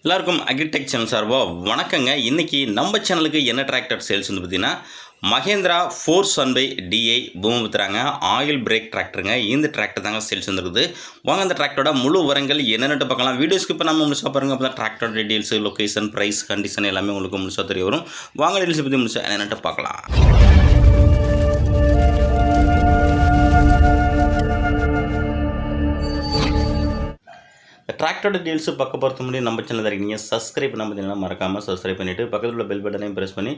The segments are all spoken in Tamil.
எல்லாருக்கும் அக்ரிடெக் சேனல் சார்பா வணக்கங்க. இன்றைக்கி நம்ம சேனலுக்கு என்ன டிராக்டர் சேல்ஸ் வந்து பார்த்திங்கன்னா மகேந்திரா 475DI பூமிபுத்திராங்க ஆயில் பிரேக் டிராக்டருங்க. இந்த டிராக்டர் தாங்க சேல்ஸ் வந்துருக்குது. வாங்க அந்த டிராக்டரோட முழு விவரங்கள் என்னென்னு பார்க்கலாம். வீடியோஸ்க்கு இப்போ நம்ம முழுசாக பாருங்கள். அப்போ தான் tractor details, location, price, condition எல்லாமே உங்களுக்கு முழுசாக தெரிய வரும். வாங்க டீட்டெயில்ஸ் பற்றி முழுசாக என்னென்னு பார்க்கலாம். டிராக்டரோட டீல்ஸ் பக்கம் பொறுத்த முடியும் நம்ம சேனல் இருக்கீங்க. சப்ஸ்கிரைப் பண்ண பார்த்தீங்கன்னா மறக்காமல் சப்ஸ்கிரைப் பண்ணிவிட்டு பக்கத்தில் உள்ள பெல் பட்டனையும் ப்ரெஸ் பண்ணி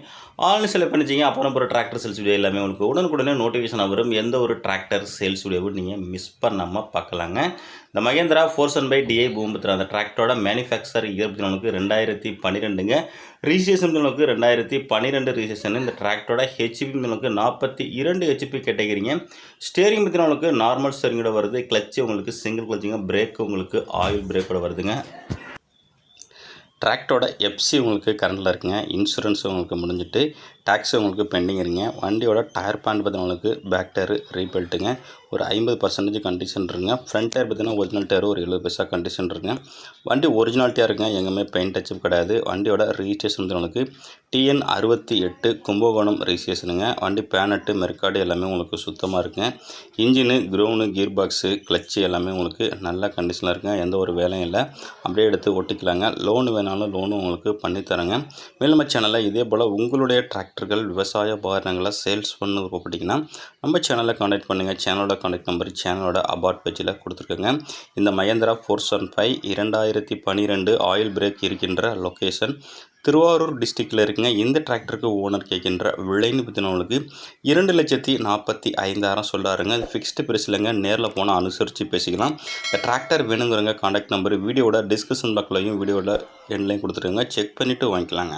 ஆல்னு செலக்ட் பண்ணிச்சிங்க. அப்புறம் ஒரு டிராக்டர் சேல்ஸ் வீடியோ எல்லாமே உங்களுக்கு உடனுக்குடனே நோட்டிஃபிகேஷன் வரும். எந்த ஒரு டிராக்டர் சேல்ஸ் வீடியோவும் நீங்கள் மிஸ் பண்ணாமல் பார்க்கலாங்க. இந்த மகேந்திரா 475DI பூமிபுத்திரா அந்த டிராக்டரோட மேனுஃபேக்சர் இயர் 2012ங்க. Registration 2012 registration. இந்த டிராக்டரோட ஹெச்பி 42 ஹெச்பி கேட்டகிரிங்க. ஸ்டேரிங் உங்களுக்கு நார்மல் ஸ்டேரிங்கோட வருது. கிளச்சு உங்களுக்கு சிங்கிள் கிளச்சுங்க. பிரேக் உங்களுக்கு ஆயில் பிரேக்கோட வருதுங்க. டிராக்டரோட எஃப்சி உங்களுக்கு கரண்டில் இருக்குங்க. இன்சூரன்ஸ் உங்களுக்கு முடிஞ்சிட்டு டேக்ஸ் உங்களுக்கு பெண்டிங் இருங்க. வண்டியோட டயர் பேண்ட் பார்த்தீங்கன்னா பேக் டயர் ரீபெல்ட்டுங்க. ஒரு 50% கண்டிஷன் இருக்குங்க. ஃப்ரண்ட் டயர் பார்த்தீங்கன்னா ஒரிஜினல் டயர் ஒரு 70% கண்டிஷன் இருக்குங்க. வண்டி ஒரிஜினாலிட்டியாக இருக்குங்க. எங்கேயுமே பெயிண்ட் டச்சப் கிடையாது. வண்டியோட ரிஜிஸ்ட்ரேஷன் உங்களுக்கு TN 68 கும்பகோணம் ரிஜிஸ்ட்ரேஷனுங்க. வண்டி பேனட்டு மெர்காடு எல்லாமே உங்களுக்கு சுத்தமாக இருக்குங்க. Engine, crown, gear box, clutch எல்லாமே உங்களுக்கு நல்ல கண்டிஷனில் இருக்குங்க. எந்த ஒரு வேலையும் இல்லை. அப்படியே எடுத்து ஒட்டிக்கலாங்க. லோனு வேணாலும் லோனும் உங்களுக்கு பண்ணித்தரேங்க. மேலும் சேனலில் இதே போல் உங்களுடைய டிராக்டர்கள் விவசாய உபகரணங்களை சேல்ஸ் பண்ண போட்டிங்கன்னா நம்ம சேனலை கான்டாக்ட் பண்ணுங்கள். சேனலோட கான்டாக்ட் நம்பர் சேனலோட அபார்ட் பேஜில் கொடுத்துருக்கேங்க. இந்த மகேந்திரா 475 2012 ஆயில் பிரேக் இருக்கின்ற லொக்கேஷன் திருவாரூர் டிஸ்ட்ரிக்டில் இருக்குங்க. இந்த டிராக்டருக்கு ஓனர் கேட்கின்ற விலைன்னு பற்றினவங்களுக்கு 2,45,000 சொல்கிறாருங்க. அது ஃபிக்ஸ்டு பிரைஸ் இல்லைங்க. நேரில் போனால் அனுசரித்து பேசிக்கலாம். இந்த டிராக்டர் வேணுங்கிறங்க கான்டாக்ட் நம்பர் வீடியோட டிஸ்கிரிப்ஷன் பாக்ஸ்லையும் வீடியோட எண்ட்லையும் கொடுத்துருங்க. செக் பண்ணிவிட்டு வாங்கிக்கலாங்க.